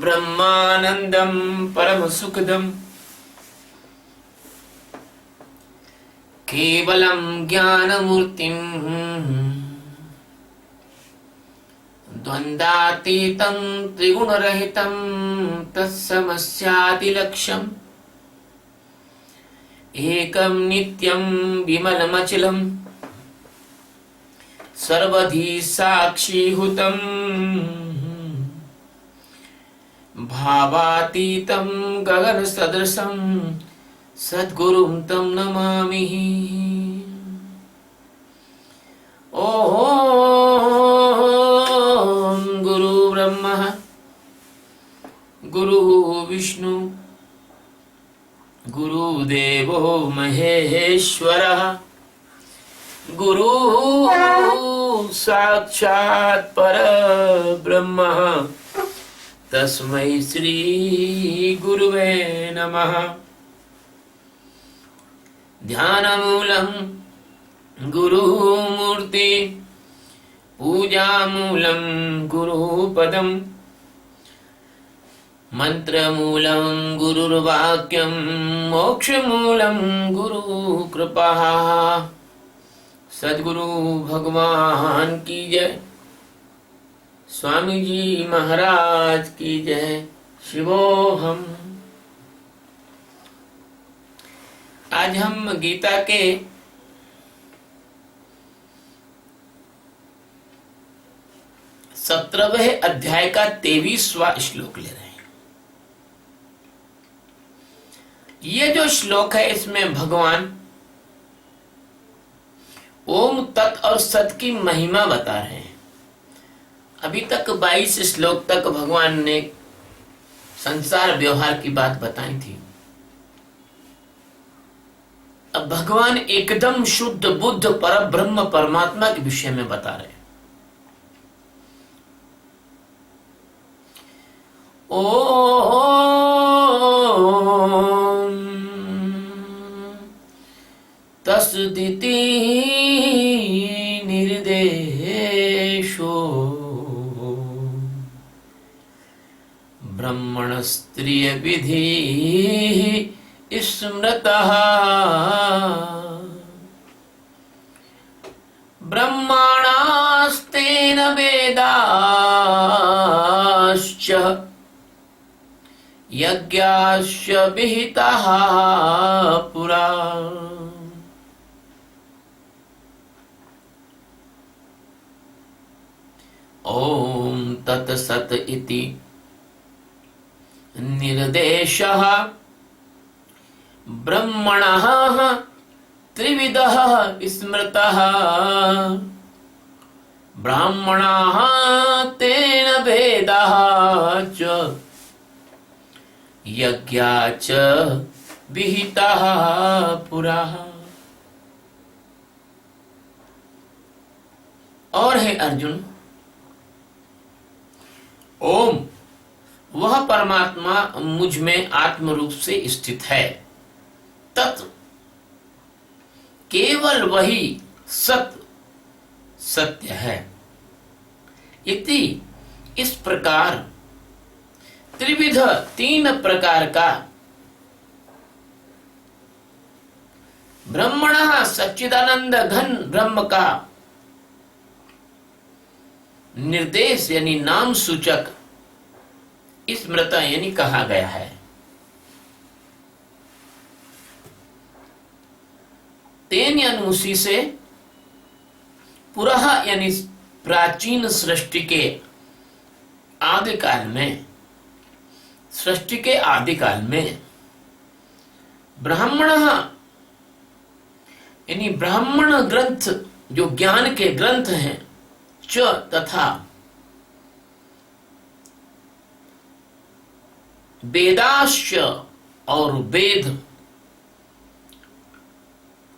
ब्रह्मानंदं परमसुखदं केवलं ज्ञानमूर्तिं द्वन्द्वातीतं त्रिगुणरहितं तत्समस्यादिलक्ष्यम् एकं नित्यं विमलमचलं सर्वधी साक्षीभूतं भावातीतं गगनसदृशं सद्गुरुं तं नमामि। ॐ गुरु ब्रह्मा गुरु विष्णु गुरुदेवो महेश्वरः गुरु साक्षात् परब्रह्म तस्मै श्री गुरुवे नमः। ध्यानमूलं गुरुमूर्ति पूजामूलं गुरुपदम् मंत्रमूलं गुरुर्वाक्यं मोक्षमूलं गुरुकृपा। सद्गुरु भगवान की जय, स्वामी जी महाराज की जय। शिवोहम। आज हम गीता के 17वें अध्याय का 23वां श्लोक ले रहे हैं। ये जो श्लोक है इसमें भगवान ओम तत् और सत की महिमा बता रहे हैं। अभी तक 22 श्लोक तक भगवान ने संसार व्यवहार की बात बताई थी। अब भगवान एकदम शुद्ध बुद्ध पर ब्रह्म परमात्मा के विषय में बता रहे हैं। ओम तस्दिति निर्देशो ब्रह्मण स्त्रिय विधि स्मृतः ब्रह्मणास्तेन वेदाश्च यज्ञाश्च विहिताः पुरा। ओम तत्सत् इति निर्देशः ब्रह्मणः त्रिविधः स्मृतः ब्राह्मणाः तेन वेदाः च यज्ञा च विहिताः पुरा। और है अर्जुन, ओम वह परमात्मा मुझ में आत्म रूप से स्थित है। तत् केवल वही सत्य है। इति इस प्रकार त्रिविध 3 प्रकार का ब्रह्मणः सच्चिदानंद घन ब्रह्म का निर्देश यानी नाम सूचक स्मृत यानी कहा गया है। तेन यानी उसी से, पुरः यानी प्राचीन सृष्टि के आदिकाल में, सृष्टि के आदिकाल में, ब्राह्मण यानी ब्राह्मण ग्रंथ जो ज्ञान के ग्रंथ हैं, च तथा वेदाश्च और वेद,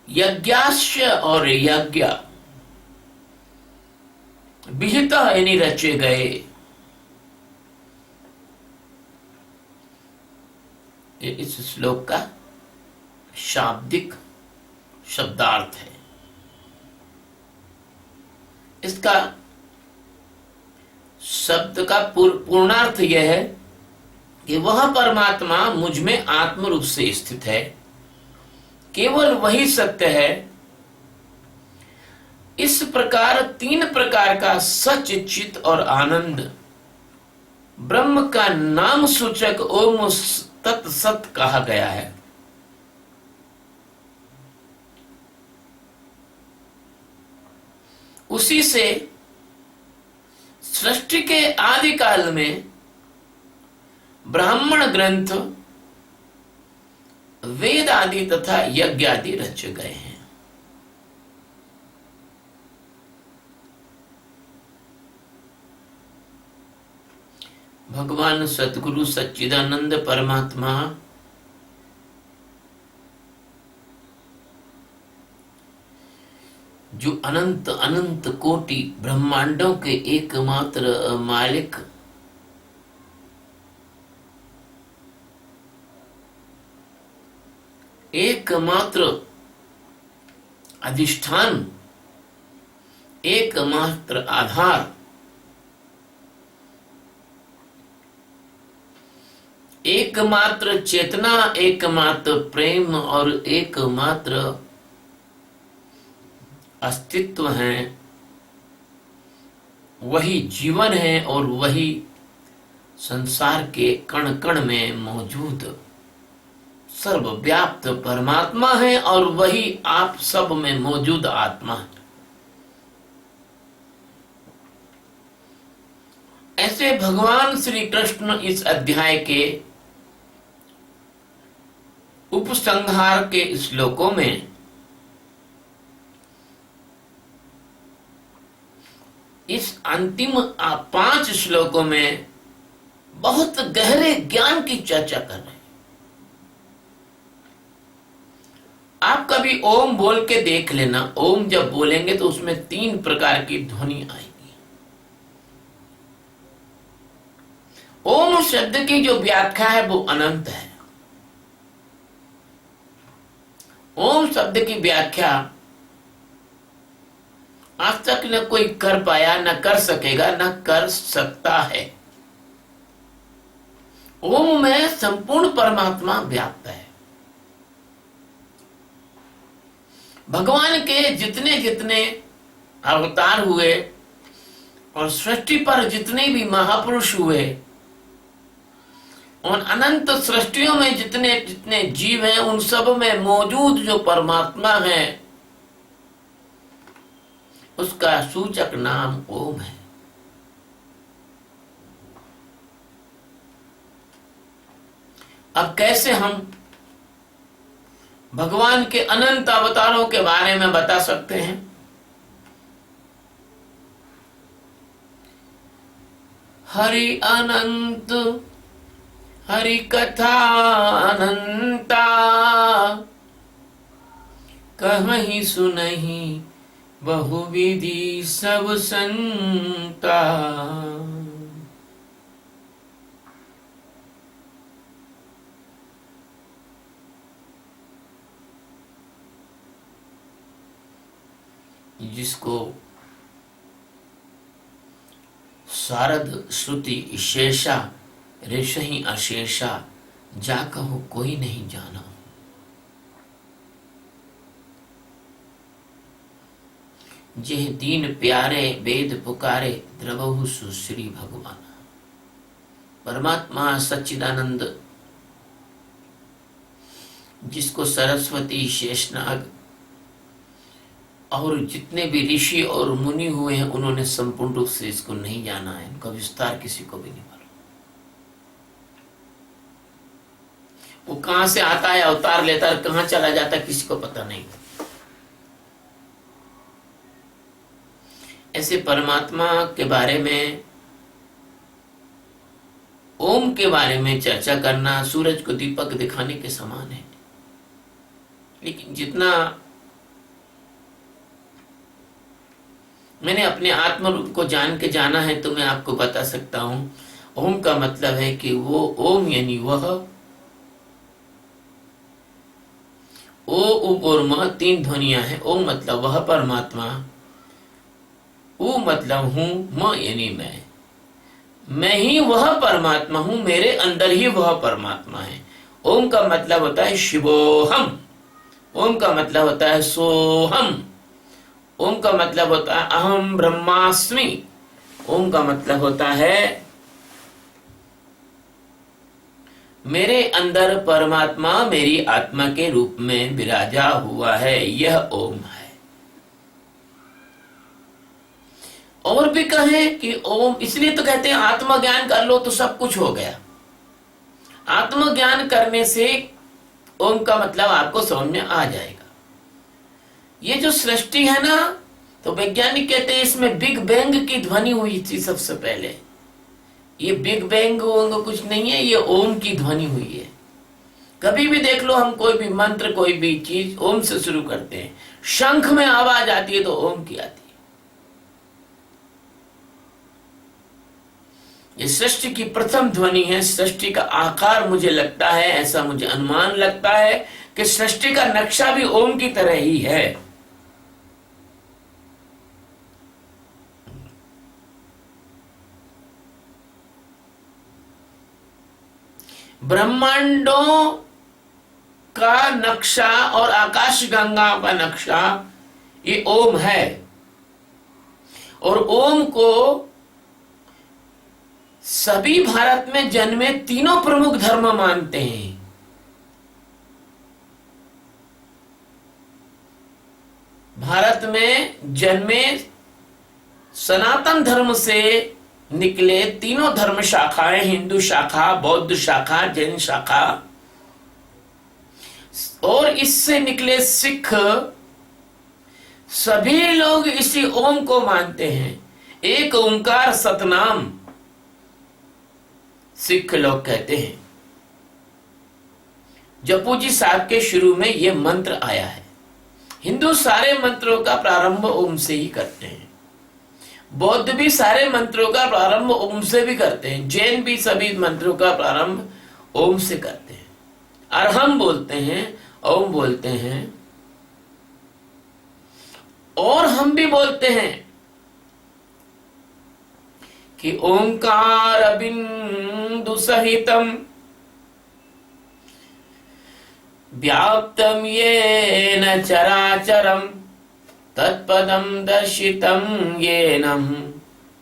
यज्ञाश्च और यज्ञ, विहित यानी रचे गए। ये इस श्लोक का शाब्दिक शब्दार्थ है। इसका शब्द का पूर्णार्थ यह है कि वह परमात्मा मुझ में आत्म रूप से स्थित है, केवल वही सत्य है। इस प्रकार तीन प्रकार का सच, चित और आनंद ब्रह्म का नाम सूचक ओम तत्सत कहा गया है। उसी से सृष्टि के आदि काल में ब्राह्मण ग्रंथ, वेद आदि तथा यज्ञ आदि रचे गए हैं। भगवान सतगुरु सच्चिदानंद परमात्मा जो अनंत अनंत कोटि ब्रह्मांडों के एकमात्र मालिक, एकमात्र अधिष्ठान, एकमात्र आधार, एकमात्र चेतना, एकमात्र प्रेम और एकमात्र अस्तित्व है, वही जीवन है और वही संसार के कण कण में मौजूद सर्वव्याप्त परमात्मा है और वही आप सब में मौजूद आत्मा है। ऐसे भगवान श्री कृष्ण इस अध्याय के उपसंहार के श्लोकों में इस अंतिम 5 श्लोकों में बहुत गहरे ज्ञान की चर्चा कर रहे हैं। आप कभी ओम बोल के देख लेना। ओम जब बोलेंगे तो उसमें 3 प्रकार की ध्वनि आएगी। ओम शब्द की जो व्याख्या है वो अनंत है। ओम शब्द की व्याख्या आज तक न कोई कर पाया, न कर सकेगा, न कर सकता है। ओम में संपूर्ण परमात्मा व्याप्त है। भगवान के जितने जितने अवतार हुए और सृष्टि पर जितने भी महापुरुष हुए, उन अनंत सृष्टियों में जितने जितने जीव हैं, उन सब में मौजूद जो परमात्मा है उसका सूचक नाम ओम है। अब कैसे हम भगवान के अनंत अवतारों के बारे में बता सकते हैं? हरि अनंत, हरि कथा अनंता, कहीं सुनहि बहुविधि सब संता। जिसको शारद श्रुति शेषा ऋषि अशेषा, जा कहो कोई नहीं जाना। जेह दीन प्यारे वेद पुकारे, द्रवहु सुश्री भगवान। परमात्मा सच्चिदानंद जिसको सरस्वती, शेषनाग और जितने भी ऋषि और मुनि हुए हैं उन्होंने संपूर्ण रूप से इसको नहीं जाना है। उनका विस्तार किसी को भी नहीं मालूम। वो कहां से आता है, अवतार लेता है, कहां चला जाता है, किसी को पता नहीं। ऐसे परमात्मा के बारे में, ओम के बारे में चर्चा करना सूरज को दीपक दिखाने के समान है। लेकिन जितना मैंने अपने आत्म रूप को जान के जाना है तो मैं आपको बता सकता हूं। ओम का मतलब है कि वो ओम यानी वह, ओ उप और म 3 ध्वनियां हैं। ओम मतलब वह परमात्मा, उ मतलब हूं, म यानी मैं। मैं ही वह परमात्मा हूं, मेरे अंदर ही वह परमात्मा है। ओम का मतलब होता है शिवोहम, ओम का मतलब होता है सोहम, ओम का मतलब होता है अहम ब्रह्मास्मि, ओम का मतलब होता है मेरे अंदर परमात्मा मेरी आत्मा के रूप में विराजा हुआ है, यह ओम है। और भी कहें कि ओम, इसलिए तो कहते हैं आत्मज्ञान कर लो तो सब कुछ हो गया। आत्मज्ञान करने से ओम का मतलब आपको समझ में आ जाएगा। ये जो सृष्टि है ना, तो वैज्ञानिक कहते हैं इसमें बिग बैंग की ध्वनि हुई थी सबसे पहले। ये बिग बैंग वोंग कुछ नहीं है, ये ओम की ध्वनि हुई है। कभी भी देख लो, हम कोई भी मंत्र कोई भी चीज ओम से शुरू करते हैं। शंख में आवाज आती है तो ओम की आती है। ये सृष्टि की प्रथम ध्वनि है। सृष्टि का आकार मुझे लगता है, ऐसा मुझे अनुमान लगता है कि सृष्टि का नक्शा भी ओम की तरह ही है। ब्रह्मांडों का नक्शा और आकाश गंगा का नक्शा ये ओम है। और ओम को सभी भारत में जन्मे तीनों प्रमुख धर्म मानते हैं। भारत में जन्मे सनातन धर्म से निकले तीनों धर्म शाखाएं, हिंदू शाखा, बौद्ध शाखा, जैन शाखा, और इससे निकले सिख, सभी लोग इसी ओम को मानते हैं। एक ओंकार सतनाम सिख लोग कहते हैं। जपू जी साहब के शुरू में यह मंत्र आया है। हिंदू सारे मंत्रों का प्रारंभ ओम से ही करते हैं। बौद्ध भी सारे मंत्रों का प्रारंभ ओम से भी करते हैं। जैन भी सभी मंत्रों का प्रारंभ ओम से करते हैं। अरहम बोलते हैं, ओम बोलते हैं, और हम भी बोलते हैं कि ओंकार बिंदु सहितम व्याप्तम येन चराचरम तत्पदम दर्शितम येनम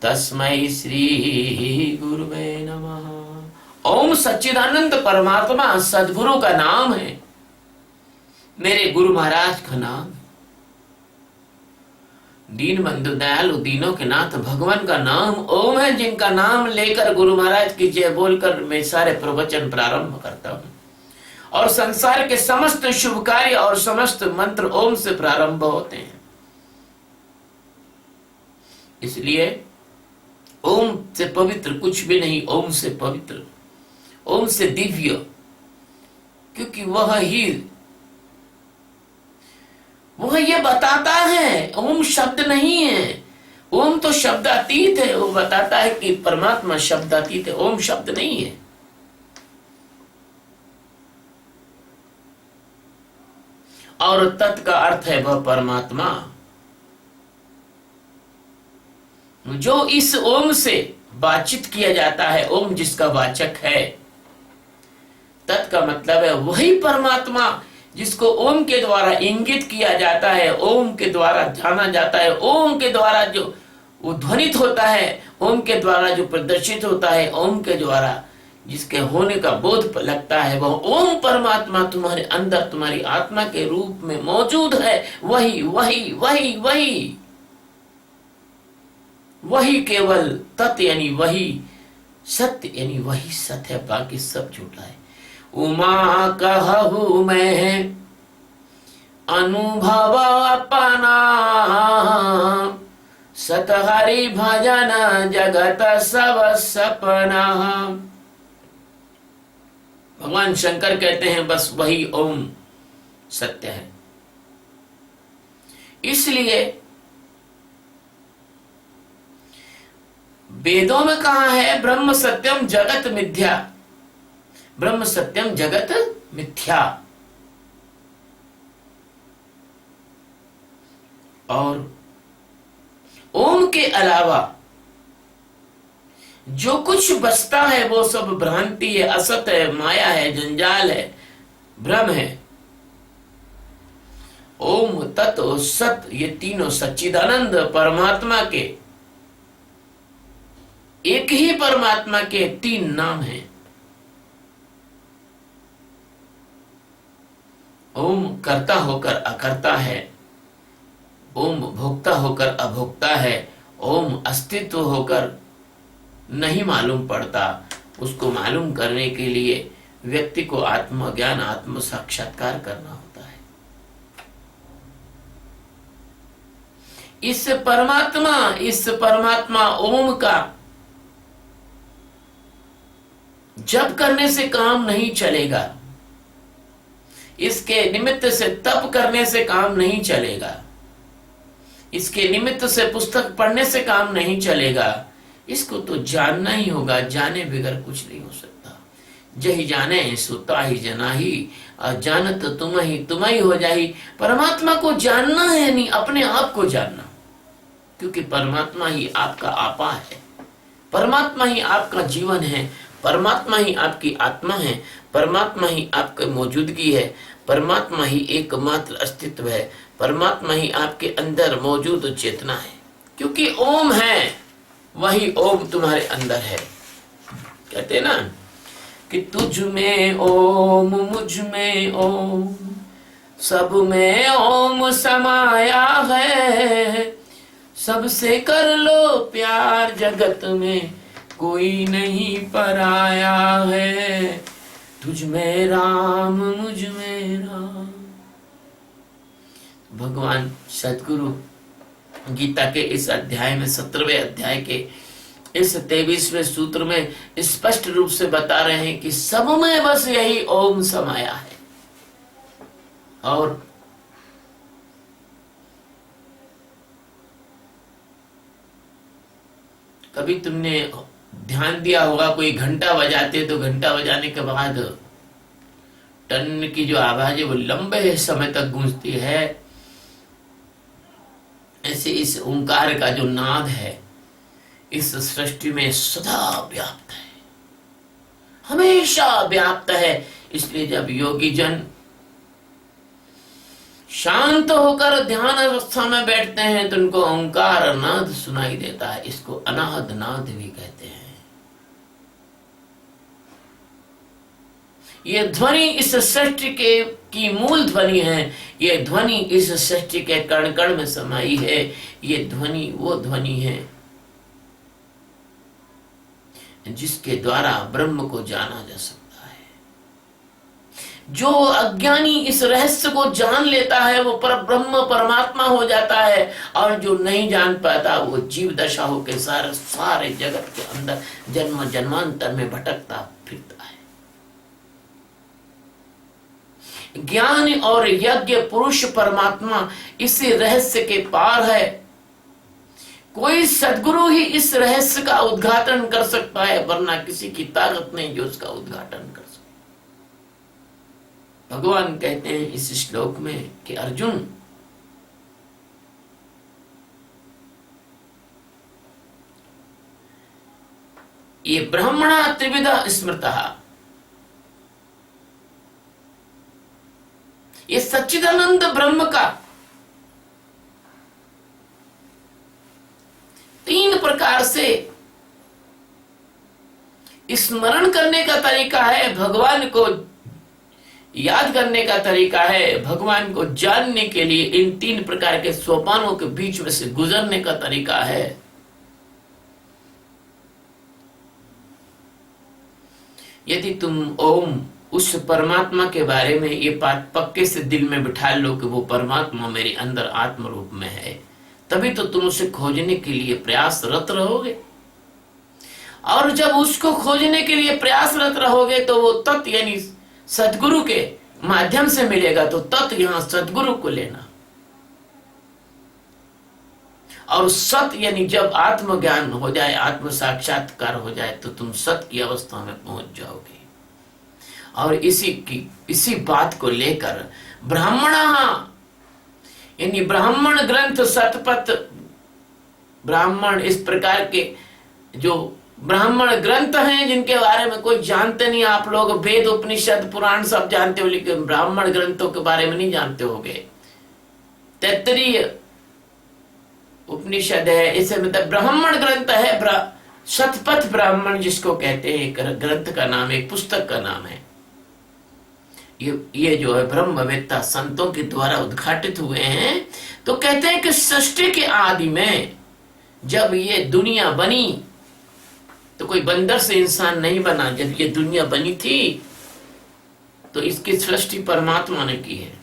तस्मै श्री गुरुवे नमः। ओम सच्चिदानंद परमात्मा सद्गुरु का नाम है, मेरे गुरु महाराज का नाम। दीन बंधु दयालु दीनों के नाथ भगवान का नाम ओम है, जिनका नाम लेकर गुरु महाराज की जय बोलकर मैं सारे प्रवचन प्रारंभ करता हूं। और संसार के समस्त शुभ कार्य और समस्त मंत्र ओम से प्रारंभ होते हैं। इसलिए ओम से पवित्र कुछ भी नहीं, ओम से पवित्र, ओम से दिव्य, क्योंकि वह ये बताता है। ओम शब्द नहीं है, ओम तो शब्दातीत है। वो बताता है कि परमात्मा शब्दातीत है, ओम शब्द नहीं है। और तत् का अर्थ है वह परमात्मा, जो इस ओम से बातचीत किया जाता है। ओम जिसका वाचक है। तत् का मतलब है वही परमात्मा जिसको ओम के द्वारा इंगित किया जाता है, ओम के द्वारा जाना जाता है, ओम के द्वारा जो वो ध्वनित होता है, ओम के द्वारा जो प्रदर्शित होता है, ओम के द्वारा जिसके होने का बोध लगता है, वह ओम परमात्मा तुम्हारे अंदर तुम्हारी आत्मा के रूप में मौजूद है। वही वही वही वही वही केवल तत् यानी वही सत्य, यानी वही सत्य है, बाकी सब झूठा है। उमा कहूँ मैं अनुभव अपना, सतहरि भजन जगत सब सपना। भगवान शंकर कहते हैं बस वही ओम सत्य है। इसलिए वेदों में कहा है ब्रह्म सत्यम जगत मिथ्या, ब्रह्म सत्यम जगत मिथ्या। और ओम के अलावा जो कुछ बचता है वो सब भ्रांति है, असत है, माया है, जंजाल है, भ्रम है। ओम, तत् और सत, ये तीनों सच्चिदानंद परमात्मा के, एक ही परमात्मा के तीन नाम हैं। ओम कर्ता होकर अकर्ता है, ओम भोक्ता होकर अभोक्ता है, ओम अस्तित्व होकर नहीं मालूम पड़ता। उसको मालूम करने के लिए व्यक्ति को आत्मज्ञान, आत्म साक्षात्कार करना होता है। इस परमात्मा ओम का जप करने से काम नहीं चलेगा, इसके निमित्त से तप करने से काम नहीं चलेगा, इसके निमित्त से पुस्तक पढ़ने से काम नहीं चलेगा। इसको तो जानना ही होगा, जाने बगैर कुछ नहीं हो सकता। जही जाने सुता ही जनाही, और जानत तुम ही हो जाही। परमात्मा को जानना है, नहीं अपने आप को जानना, क्योंकि परमात्मा ही आपका आपा है, परमात्मा ही आपका जीवन है, परमात्मा ही आपकी आत्मा है, परमात्मा ही आपकी मौजूदगी है, परमात्मा ही एकमात्र अस्तित्व है, परमात्मा ही आपके अंदर मौजूद चेतना है। क्योंकि ओम है, वही ओम तुम्हारे अंदर है। कहते हैं ना कि तुझ में ओम, मुझ में ओम, सब में ओम समाया है। सबसे कर लो प्यार, जगत में कोई नहीं पराया है। तुझ में राम, मुझ में राम। भगवान सदगुरु गीता के इस अध्याय में, 17वें अध्याय के इस 23वें सूत्र में स्पष्ट रूप से बता रहे हैं कि सब में बस यही ओम समाया है। और कभी तुमने ध्यान दिया होगा, कोई घंटा बजाते तो घंटा बजाने के बाद टन की जो आवाज है वो लंबे समय तक गूंजती है। ऐसे इस ओंकार का जो नाद है इस सृष्टि में सदा व्याप्त है, हमेशा व्याप्त है। इसलिए जब योगी जन शांत होकर ध्यान अवस्था में बैठते हैं तो उनको ओंकार नाद सुनाई देता है। इसको अनाहद नाद भी कहते हैं। ये ध्वनि इस सृष्टि की मूल ध्वनि है। ये ध्वनि इस सृष्टि के कण कण में समाई है। ये ध्वनि वो ध्वनि है जिसके द्वारा ब्रह्म को जाना जा सकता है। जो अज्ञानी इस रहस्य को जान लेता है वो ब्रह्म परमात्मा हो जाता है, और जो नहीं जान पाता वो जीव दशा होकर सारे जगत के अंदर जन्म जन्मांतर में भटकता फिरता है। ज्ञान और यज्ञ पुरुष परमात्मा इसी रहस्य के पार है। कोई सद्गुरु ही इस रहस्य का उद्घाटन कर सकता है, वरना किसी की ताकत नहीं जो उसका उद्घाटन कर सके। भगवान कहते हैं इस श्लोक में कि अर्जुन, ये ब्रह्मणा त्रिविधा स्मृतः, ये सच्चिदानंद ब्रह्म का 3 प्रकार से स्मरण करने का तरीका है, भगवान को याद करने का तरीका है, भगवान को जानने के लिए इन 3 प्रकार के सोपानों के बीच में से गुजरने का तरीका है। यदि तुम ओम, उस परमात्मा के बारे में ये बात पक्के से दिल में बिठा लो कि वो परमात्मा मेरे अंदर आत्म रूप में है, तभी तो तुम उसे खोजने के लिए प्रयासरत रहोगे। और जब उसको खोजने के लिए प्रयासरत रहोगे तो वो तत्व यानी सद्गुरु के माध्यम से मिलेगा। तो तत्व यहां सद्गुरु को लेना, और सत यानी जब आत्मज्ञान हो जाए, आत्म साक्षात्कार हो जाए तो तुम सत की अवस्था में पहुंच जाओगे। और इसी बात को लेकर ब्राह्मणा यानी ब्राह्मण ग्रंथ, सतपथ ब्राह्मण, इस प्रकार के जो ब्राह्मण ग्रंथ हैं जिनके बारे में कोई जानते नहीं। आप लोग वेद उपनिषद पुराण सब जानते हो, लेकिन ब्राह्मण ग्रंथों के बारे में नहीं जानते होगे। तैत्तरीय उपनिषद है, इसे मतलब ब्राह्मण ग्रंथ है। शतपथ ब्राह्मण जिसको कहते हैं, एक ग्रंथ का नाम, एक पुस्तक का नाम है। ये जो है ब्रह्मवेत्ता संतों के द्वारा उद्घाटित हुए हैं। तो कहते हैं कि सृष्टि के आदि में जब ये दुनिया बनी तो कोई बंदर से इंसान नहीं बना। जब ये दुनिया बनी थी तो इसकी सृष्टि परमात्मा ने की है।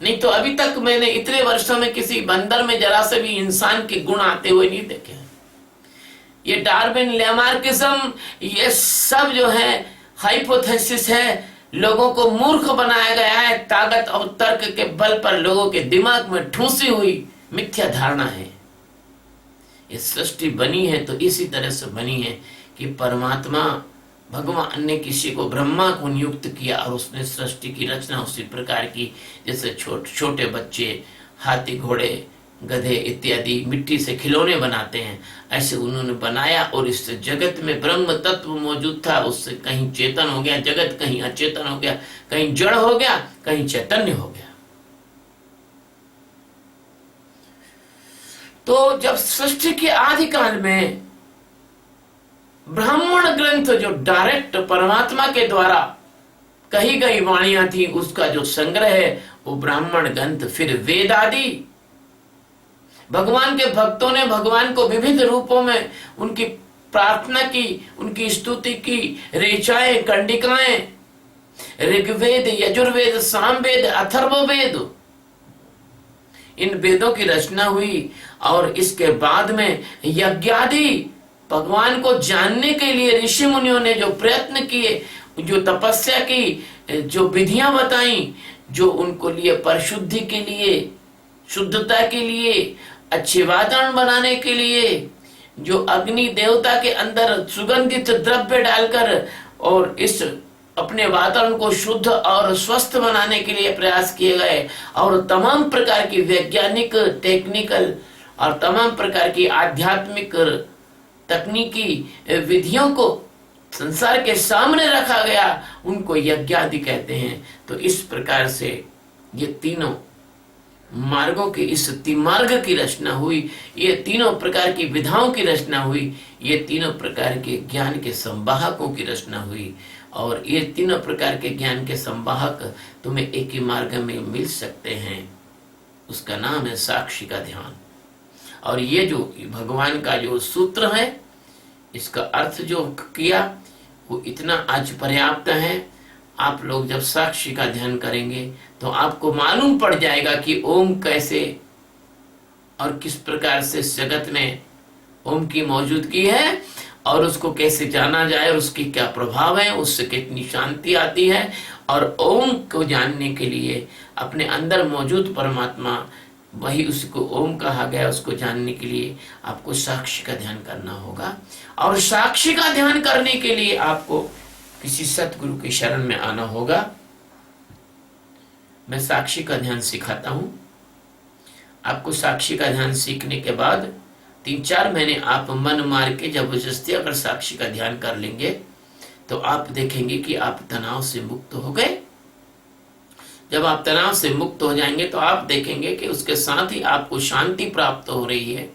नहीं तो अभी तक मैंने इतने वर्षों में किसी बंदर में जरा से भी इंसान के गुण आते हुए नहीं देखे। ये डार्विन, लैमार्किज्म, ये सब जो है हाइपोथेसिस है। लोगों को मूर्ख बनाया गया है। ताकत और तर्क के बल पर लोगों के दिमाग में ठूसी हुई मिथ्या धारणा है। ये सृष्टि बनी है तो इसी तरह से बनी है कि परमात्मा भगवान ने किसी को, ब्रह्मा को नियुक्त किया और उसने सृष्टि की रचना उसी प्रकार की जैसे छोटे बच्चे हाथी, घोड़े, गधे इत्यादि मिट्टी से खिलौने बनाते हैं, ऐसे उन्होंने बनाया। और इस जगत में ब्रह्म तत्व मौजूद था। उससे कहीं चेतन हो गया जगत, कहीं अचेतन हो गया, कहीं जड़ हो गया, कहीं चैतन्य हो गया। तो जब सृष्टि के आदिकाल में ब्राह्मण ग्रंथ जो डायरेक्ट परमात्मा के द्वारा कही गई वाणियां थी, उसका जो संग्रह है वो ब्राह्मण ग्रंथ। फिर वेद आदि, भगवान के भक्तों ने भगवान को विविध रूपों में उनकी प्रार्थना की, उनकी स्तुति की, ऋचाएं, कंडिकाएं, ऋग्वेद, यजुर्वेद, सामवेद, अथर्ववेद, इन वेदों की रचना हुई। और इसके बाद में यज्ञादि, भगवान को जानने के लिए ऋषि मुनियों ने जो प्रयत्न किए, जो तपस्या की, जो विधियां बताई, जो उनको लिए परिशुद्धि के लिए, शुद्धता के लिए, अच्छे वातावरण बनाने के लिए, जो अग्नि देवता के अंदर सुगंधित द्रव्य डालकर और इस अपने वातावरण को शुद्ध और स्वस्थ बनाने के लिए प्रयास किए गए। और तमाम प्रकार की वैज्ञानिक, टेक्निकल और तमाम प्रकार की आध्यात्मिक तकनीकी विधियों को संसार के सामने रखा गया, उनको यज्ञादि कहते हैं। तो इस प्रकार से ये तीनों मार्गों की, इस मार्ग की रचना हुई। ये तीनों प्रकार की विधाओं की रचना हुई। ये तीनों प्रकार के ज्ञान के संवाहकों की रचना हुई। और ये तीनों प्रकार के ज्ञान के संवाहक तुम्हें एक ही मार्ग में मिल सकते हैं। उसका नाम है साक्षी का ध्यान। और ये जो भगवान का जो सूत्र है, इसका अर्थ जो किया वो इतना आज पर्याप्त है। आप लोग जब साक्षी का ध्यान करेंगे तो आपको मालूम पड़ जाएगा कि ओम कैसे और किस प्रकार से जगत में ओम की मौजूदगी है और उसको कैसे जाना जाए और उसकी क्या प्रभाव है, उससे कितनी शांति आती है। और ओम को जानने के लिए अपने अंदर मौजूद परमात्मा, वही उसको ओम कहा गया, उसको जानने के लिए आपको साक्षी का ध्यान करना होगा। और साक्षी का ध्यान करने के लिए आपको किसी सतगुरु की शरण में आना होगा। मैं साक्षी का ध्यान सिखाता हूं आपको। साक्षी का ध्यान सीखने के बाद 3-4 महीने आप मन मार के जबरदस्ती अगर साक्षी का ध्यान कर लेंगे तो आप देखेंगे कि आप तनाव से मुक्त हो गए। जब आप तनाव से मुक्त हो जाएंगे तो आप देखेंगे कि उसके साथ ही आपको शांति प्राप्त हो रही है।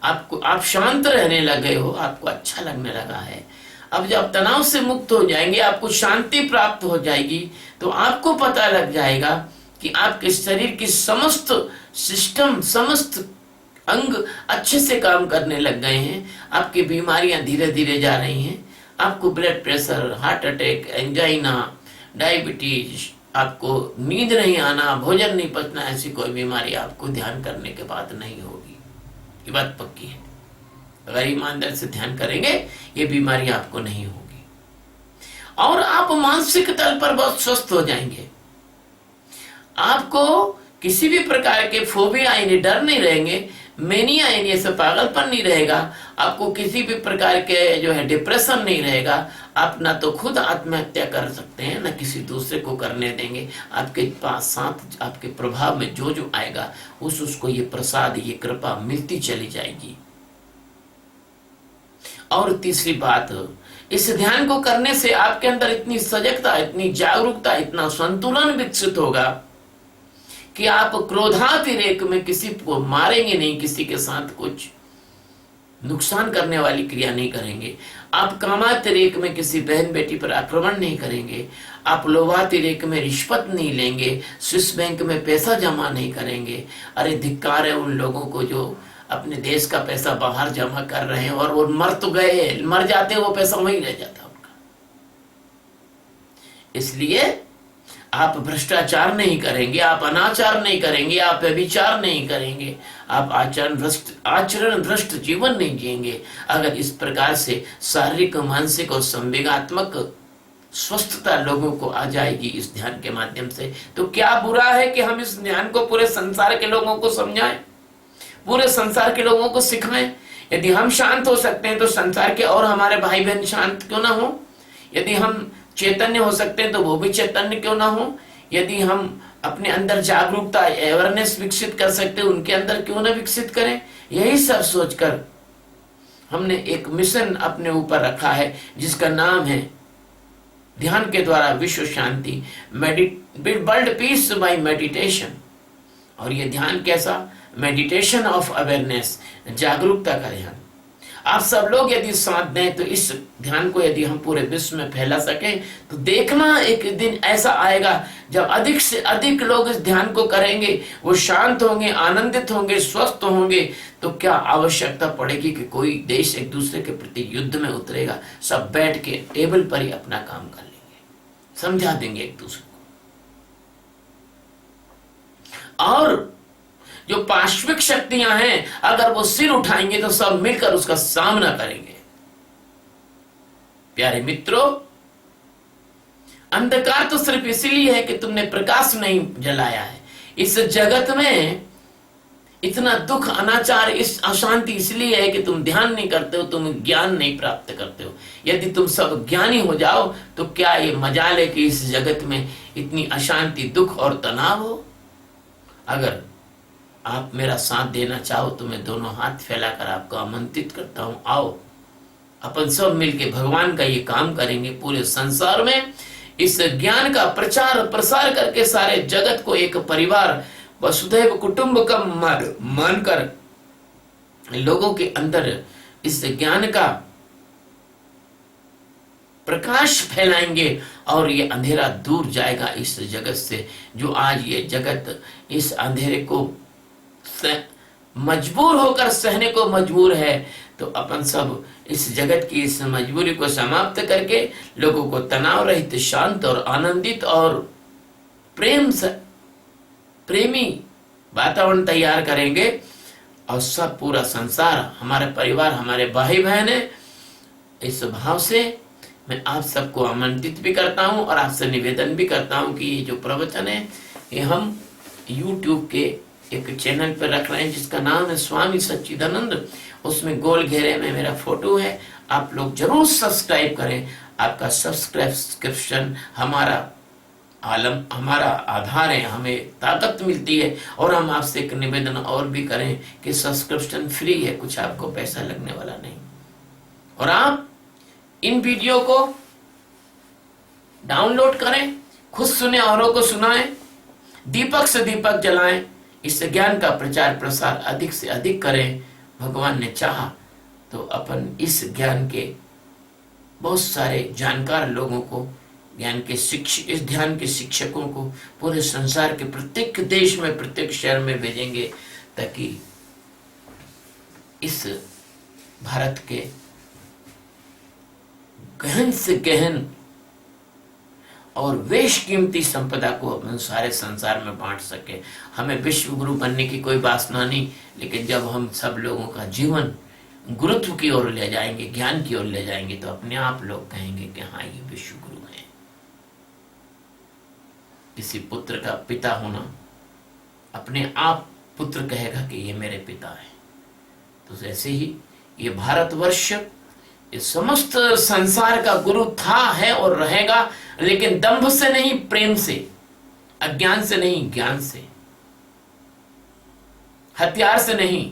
आप शांत रहने लगे हो, आपको अच्छा लगने लगा है। अब जब तनाव से मुक्त हो जाएंगे, आपको शांति प्राप्त हो जाएगी, तो आपको पता लग जाएगा कि आपके शरीर की समस्त सिस्टम, समस्त अंग अच्छे से काम करने लग गए हैं। आपकी बीमारियां धीरे धीरे जा रही हैं। आपको blood pressure, heart attack, angina, diabetes, आपको नींद नहीं आना, भोजन नहीं पचना, ऐसी कोई बीमारी आपको ध्यान करने के बाद नहीं होगी। ये बात पक्की है। अगर ईमानदार से ध्यान करेंगे ये बीमारी आपको नहीं होगी। और आप मानसिक तल पर बहुत स्वस्थ हो जाएंगे। आपको किसी भी प्रकार के फोबिया यानी डर नहीं रहेंगे, मेनिया यानी ऐसा पागलपन नहीं रहेगा। आपको किसी भी प्रकार के जो है डिप्रेशन नहीं रहेगा। आप ना तो खुद आत्महत्या कर सकते हैं, ना किसी दूसरे को करने देंगे। आपके पास साथ आपके प्रभाव में जो जो आएगा उसको ये प्रसाद, ये कृपा मिलती चली जाएगी। और तीसरी बात, इस ध्यान को करने से आपके अंदर इतनी सजगता, इतनी जागरूकता, इतना संतुलन विकसित होगा कि आप क्रोधातिरेक में किसी को मारेंगे नहीं, किसी के साथ कुछ नुकसान करने वाली क्रिया नहीं करेंगे। आप कामातिरेक में किसी बहन बेटी पर आक्रमण नहीं करेंगे। आप लोभातिरेक में रिश्वत नहीं लेंगे। स्विस बैंक में पैसा जमा नहीं करेंगे। अरे धिक्कार है उन लोगों को जो अपने देश का पैसा बाहर जमा कर रहे हैं और वो मर तो गए, मर जाते वो पैसा वहीं रह जाता उनका। इसलिए आप भ्रष्टाचार नहीं करेंगे, आप अनाचार नहीं करेंगे, आप व्यभिचार नहीं करेंगे, आप आचरण भ्रष्ट जीवन नहीं जिएंगे। अगर इस प्रकार से शारीरिक, मानसिक और संवेगात्मक स्वस्थता लोगों को आ जाएगी इस ध्यान के माध्यम से, तो क्या बुरा है कि हम इस ध्यान को पूरे संसार के लोगों को समझाएं, पूरे संसार के लोगों को सिखाएं। यदि हम शांत हो सकते हैं तो संसार के और हमारे भाई बहन शांत क्यों ना हो। यदि हम चैतन्य हो सकते हैं तो वो भी चैतन्य क्यों ना हो। यदि हम अपने अंदर जागरूकता, अवेयरनेस विकसित कर सकते हैं, उनके अंदर क्यों ना विकसित करें। यही सब सोचकर हमने एक मिशन अपने ऊपर रखा है जिसका नाम है ध्यान के द्वारा विश्व शांति, वर्ल्ड पीस बाय मेडिटेशन। और ये ध्यान कैसा? मेडिटेशन ऑफ अवेयरनेस, जागरूकता का ध्यान। आप सब लोग यदि साथ दें तो इस ध्यान को यदि हम पूरे विश्व में फैला सकें तो देखना एक दिन ऐसा आएगा जब अधिक से अधिक लोग इस ध्यान को करेंगे, वो शांत होंगे, आनंदित होंगे, स्वस्थ होंगे। तो क्या आवश्यकता पड़ेगी कि कोई देश एक दूसरे के प्रति युद्ध में उतरेगा। सब बैठ के टेबल पर ही अपना काम कर लेंगे, समझा देंगे एक दूसरे को। और जो पाश्विक शक्तियां हैं अगर वो सिर उठाएंगे तो सब मिलकर उसका सामना करेंगे। प्यारे मित्रों, अंधकार तो सिर्फ इसलिए है कि तुमने प्रकाश नहीं जलाया है। इस जगत में इतना दुख, अनाचार, इस अशांति इसलिए है कि तुम ध्यान नहीं करते हो, तुम ज्ञान नहीं प्राप्त करते हो। यदि तुम सब ज्ञानी हो जाओ तो क्या ये मजाल है कि इस जगत में इतनी अशांति, दुख और तनाव हो। अगर आप मेरा साथ देना चाहो तो मैं दोनों हाथ फैलाकर आपको आमंत्रित करता हूं, आओ अपन सब मिलके भगवान का ये काम करेंगे। पूरे संसार में इस ज्ञान का प्रचार प्रसार करके सारे जगत को एक परिवार, वसुधैव कुटुंबकम मानकर लोगों के अंदर इस ज्ञान का प्रकाश फैलाएंगे और ये अंधेरा दूर जाएगा इस जगत से। जो आज ये जगत इस अंधेरे को मजबूर होकर सहने को मजबूर है, तो अपन सब इस जगत की इस मजबूरी को समाप्त करके लोगों को तनाव रहित, शांत और आनंदित और प्रेमी वातावरण तैयार करेंगे। और सब पूरा संसार हमारे परिवार, हमारे भाई बहन है। इस भाव से मैं आप सबको आमंत्रित भी करता हूं और आपसे निवेदन भी करता हूं कि ये जो प्रवचन है ये हम YouTube के एक चैनल पर रख रहे हैं जिसका नाम है स्वामी सच्चिदानंद। उसमें गोल घेरे में मेरा फोटो है। आप लोग जरूर सब्सक्राइब करें। आपका सब्सक्रिप्शन हमारा हमारा आधार है, हमें ताकत मिलती है। और हम आपसे एक निवेदन और भी करें कि सब्सक्रिप्शन फ्री है, कुछ आपको पैसा लगने वाला नहीं। और आप इन वीडियो को डाउनलोड करें, खुद सुने, औरों को सुनाएं, दीपक से दीपक जलाएं। इस ज्ञान का प्रचार प्रसार अधिक से अधिक करें। भगवान ने चाहा तो अपन इस ज्ञान के बहुत सारे जानकार लोगों को, ज्ञान के इस ध्यान के शिक्षकों को पूरे संसार के प्रत्येक देश में, प्रत्येक शहर में भेजेंगे, ताकि इस भारत के गहन से गहन और बेशकीमती संपदा को अपन सारे संसार में बांट सके। हमें विश्व गुरु बनने की कोई वासना नहीं, लेकिन जब हम सब लोगों का जीवन गुरुत्व की ओर ले जाएंगे, ज्ञान की ओर ले जाएंगे, तो अपने आप लोग कहेंगे कि हाँ, ये विश्व गुरु है। किसी पुत्र का पिता होना, अपने आप पुत्र कहेगा कि ये मेरे पिता है। तो ऐसे ही ये भारतवर्ष इस समस्त संसार का गुरु था, है और रहेगा, लेकिन दंभ से नहीं, प्रेम से, अज्ञान से नहीं, ज्ञान से, हथियार से नहीं,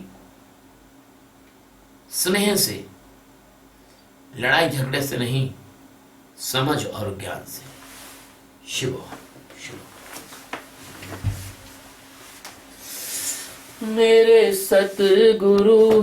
स्नेह से, लड़ाई झगड़े से नहीं, समझ और ज्ञान से। शिव शिव। मेरे सतगुरु